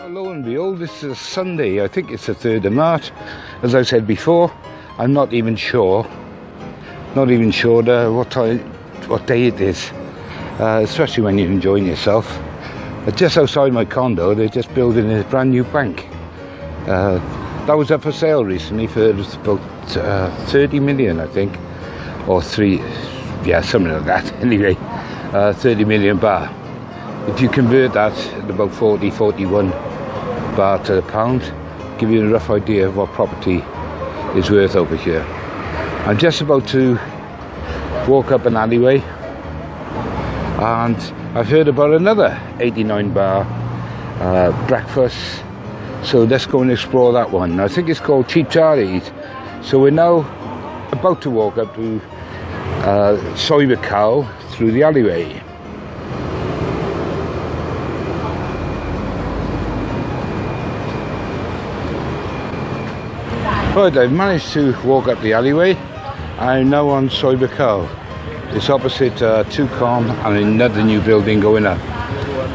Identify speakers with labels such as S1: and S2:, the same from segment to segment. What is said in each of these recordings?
S1: Lo and behold, this is a Sunday. I think it's the 3rd of March. As I said before, I'm not even sure what day it is, especially when you're enjoying yourself. Just outside my condo, they're just building a brand new bank. That was up for sale recently for about 30 million, I think, or something like that. Anyway, 30 million baht. If you convert that at about 41 baht to the pound, give you a rough idea of what property is worth over here. I'm just about to walk up an alleyway, and I've heard about another 89 baht breakfast, so let's go and explore that one. I think it's called Cheap Charlie's. So we're now about to walk up to Soi Buac Khao through the alleyway. Right, I've managed to walk up the alleyway. I'm now on Soi Buac Khao. It's opposite Tukon and another new building going up.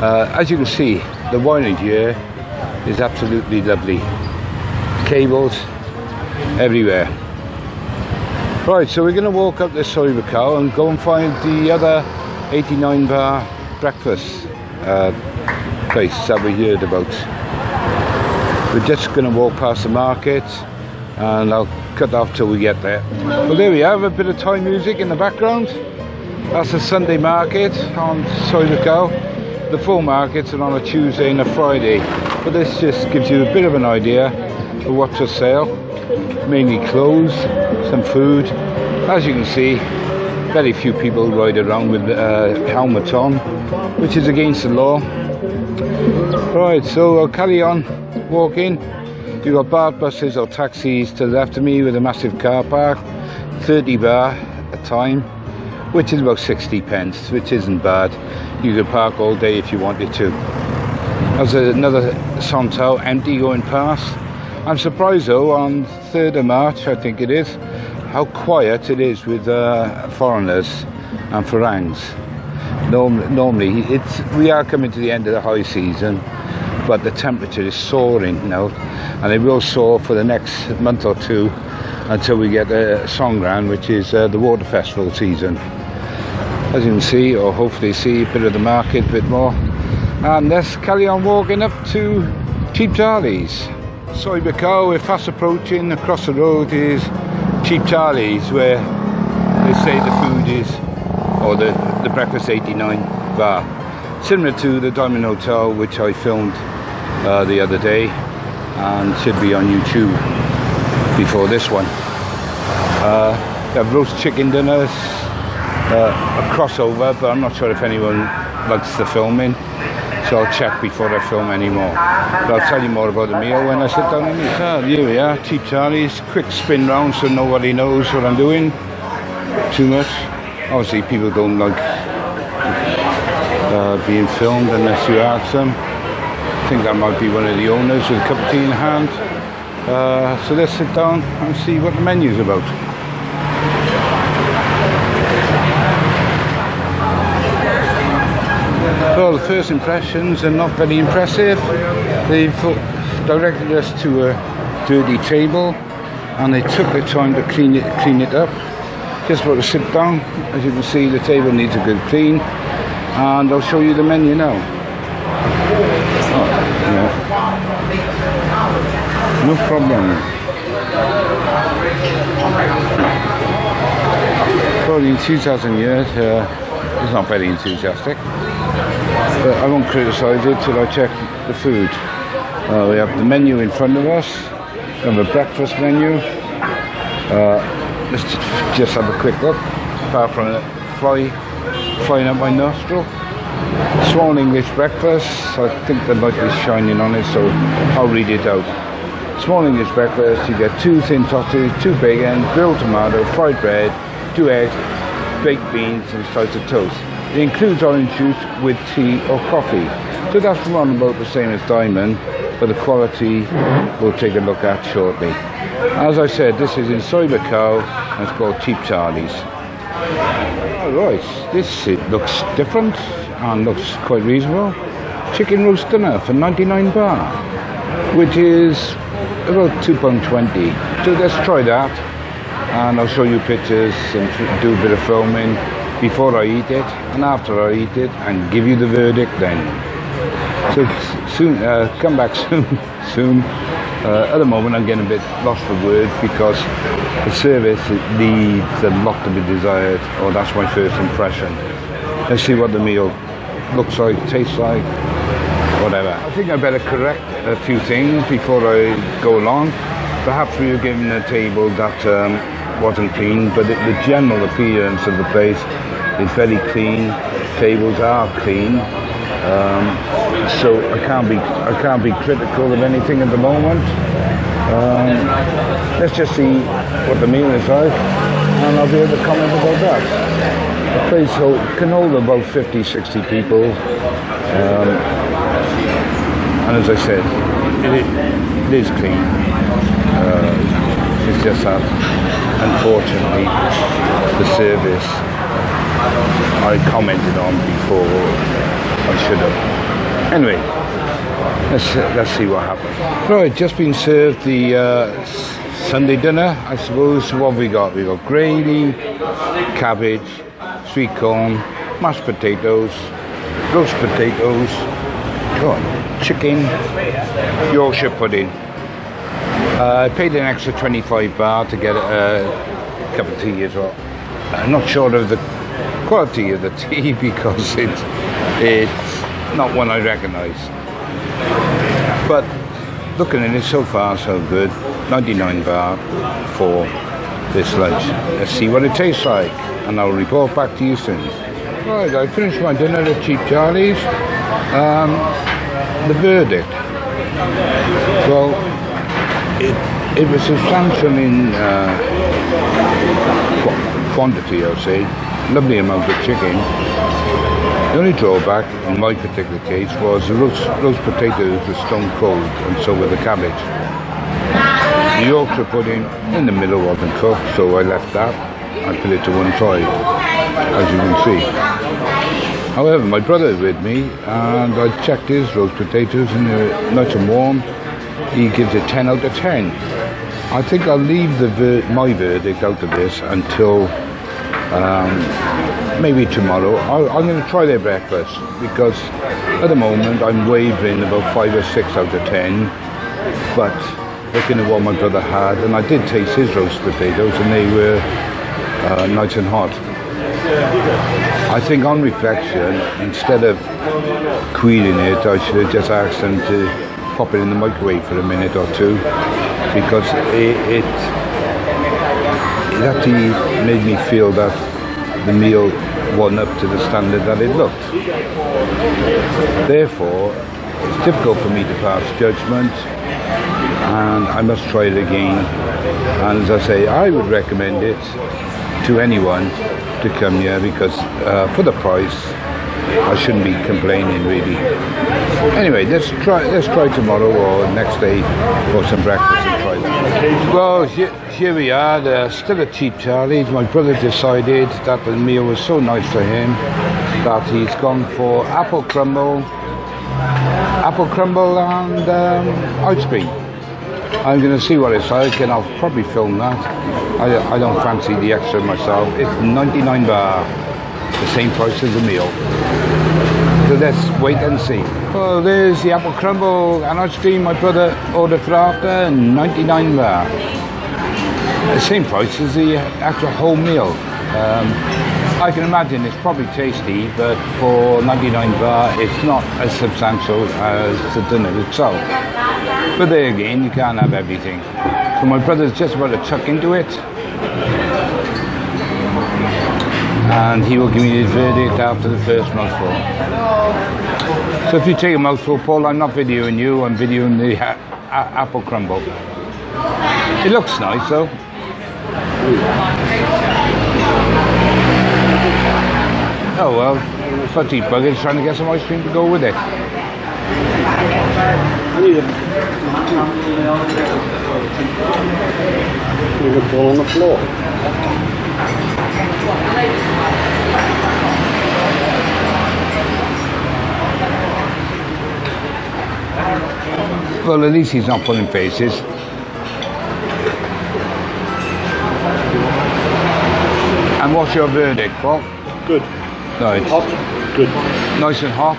S1: As you can see, the winery here is absolutely lovely. Cables everywhere. Right, so we're going to walk up this Soi Buac Khao and go and find the other 89 baht breakfast place that we heard about. We're just going to walk past the market, and I'll cut off till we get there. Well, there we have a bit of Thai music in the background. That's the Sunday market on Soi Buac Khao. The full markets are on a Tuesday and a Friday, but this just gives you a bit of an idea of what's for sale. Mainly clothes, some food. As you can see, very few people ride around with helmets on, which is against the law. Right, so I'll carry on walking. You've got Baht buses or taxis to the left of me with a massive car park, 30 baht a time, which is about 60 pence, which isn't bad. You could park all day if you wanted to. There's another Sontao empty going past. I'm surprised though, on 3rd of March, I think it is, how quiet it is with foreigners and Farangs. Normally, we are coming to the end of the high season, but the temperature is soaring now, and it will soar for the next month or two until we get Songkran, which is the water festival season. As you can see, or hopefully see, a bit of the market, a bit more. And let's carry on walking up to Cheap Charlie's. Soi Buac Khao, we're fast approaching. Across the road is Cheap Charlie's, where they say the food is, or the breakfast 89 baht. Similar to the Diamond Hotel, which I filmed the other day, and should be on YouTube before this one. They have roast chicken dinners, a crossover, but I'm not sure if anyone likes the filming, so I'll check before I film anymore. But I'll tell you more about the meal when I sit down and eat. So here we are, Cheap Charlie's. Quick spin round so nobody knows what I'm doing too much. Obviously people don't like being filmed unless you ask them. I think that might be one of the owners with a cup of tea in hand. So let's sit down and see what the menu's about. Well, the first impressions are not very impressive. They've directed us to a dirty table, and they took the time to clean it up. Just about to sit down. As you can see, the table needs a good clean, and I'll show you the menu now. Yeah. No problem. Probably in 2,000 years, it's not very enthusiastic. But I won't criticise it till I check the food. We have the menu in front of us. We have a breakfast menu. Let's just have a quick look. Apart from it flying up my nostril. Small English breakfast. I think the light is shining on it, so I'll read it out. Small English breakfast. You get 2 thin sausages, 2 bacon, grilled tomato, fried bread, 2 eggs, baked beans, and slice of toast. It includes orange juice with tea or coffee. So that's around about the same as Diamond, but the quality we'll take a look at shortly. As I said, this is in Soi Buac Khao, and it's called Cheap Charlie's. Alright, it looks different and looks quite reasonable. chicken roast dinner for 99 baht, which is about £2.20. So let's try that, and I'll show you pictures and do a bit of filming before I eat it and after I eat it, and give you the verdict then. So soon, come back soon. At the moment I'm getting a bit lost for words because the service leaves a lot to be desired, or that's my first impression. Let's see what the meal looks like, tastes like, whatever. I think I better correct a few things before I go along. Perhaps we were given a table that wasn't clean, but the general appearance of the place is very clean. Tables are clean. So I can't be critical of anything at the moment. Let's just see what the meal is like, and I'll be able to comment about that. The place can hold about 50-60 people, and as I said, it is clean. It's just that, unfortunately, the service I commented on before. I should have. Anyway, let's see what happens. Right, just been served the Sunday dinner, I suppose. What have we got? We got gravy, cabbage, sweet corn, mashed potatoes, roast potatoes, chicken, Yorkshire pudding. I paid an extra 25 baht to get a cup of tea as well. I'm not sure of the quality of the tea because it's not one I recognise. But looking at it, so far so good. 99 baht for this lunch. Let's see what it tastes like, and I'll report back to you soon. Right, I finished my dinner at Cheap Charlie's. The verdict. Well, it was substantial in quantity, I'll say. Lovely amount of chicken. The only drawback in my particular case was the roast potatoes were stone cold, and so were the cabbage. The Yorkshire pudding in the middle wasn't cooked, so I left that. I put it to one side, as you can see. However, my brother is with me, and I checked his roast potatoes, and they're nice and warm. He gives it 10 out of 10. I think I'll leave my verdict out of this until maybe tomorrow. I'm going to try their breakfast, because at the moment I'm wavering about 5 or 6 out of 10. But looking at what my brother had, and I did taste his roast potatoes, and they were nice and hot. I think on reflection, instead of queening it, I should have just asked them to pop it in the microwave for a minute or two, because it actually made me feel that the meal wasn't up to the standard that it looked. Therefore, it's difficult for me to pass judgment, and I must try it again. And as I say, I would recommend it to anyone to come here, because for the price, I shouldn't be complaining really. Anyway, let's try tomorrow or next day for some breakfast and try that. Well, here we are. They're still at Cheap Charlie's. My brother decided that the meal was so nice for him that he's gone for apple crumble and ice cream. I'm going to see what it's like, and I'll probably film that. I don't fancy the extra myself. It's 99 baht, the same price as the meal. So let's wait and see. Oh, there's the apple crumble and ice cream my brother ordered for after, 99 baht. The same price as the actual whole meal. I can imagine it's probably tasty, but for 99 baht, it's not as substantial as the dinner itself. But there again, you can't have everything. So my brother's just about to chuck into it, and he will give me his verdict after the first mouthful. So if you take a mouthful, Paul, I'm not videoing you, I'm videoing the apple crumble. It looks nice though. Oh well, fudgy buggers trying to get some ice cream to go with it.
S2: You can fall on the floor.
S1: Well, at least he's not pulling faces. And what's your verdict, Bob?
S2: Good.
S1: Nice.
S2: Hot. Good.
S1: Nice and hot.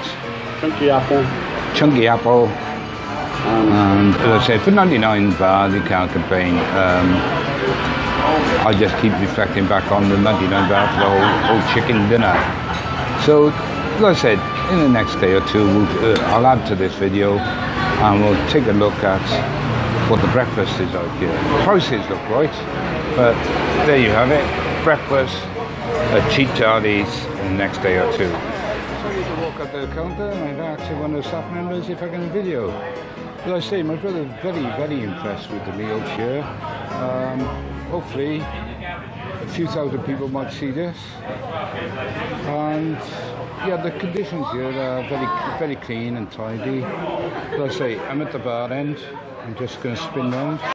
S2: Chunky apple.
S1: Chunky apple. And as I say, for 99 baht, you can't complain. I just keep reflecting back on the 99 baht for the whole chicken dinner. So, like I said, in the next day or two, I'll add to this video and we'll take a look at what the breakfast is like here. Prices look right, but there you have it. Breakfast at cheap tardies in the next day or two. So you can walk up the counter and I've asked one of the staff members if I can video. As I say, my brother's very impressed with the meals here. Hopefully a few thousand people might see this. And yeah, the conditions here are very clean and tidy. As I say, I'm at the bar end. I'm just going to spin round.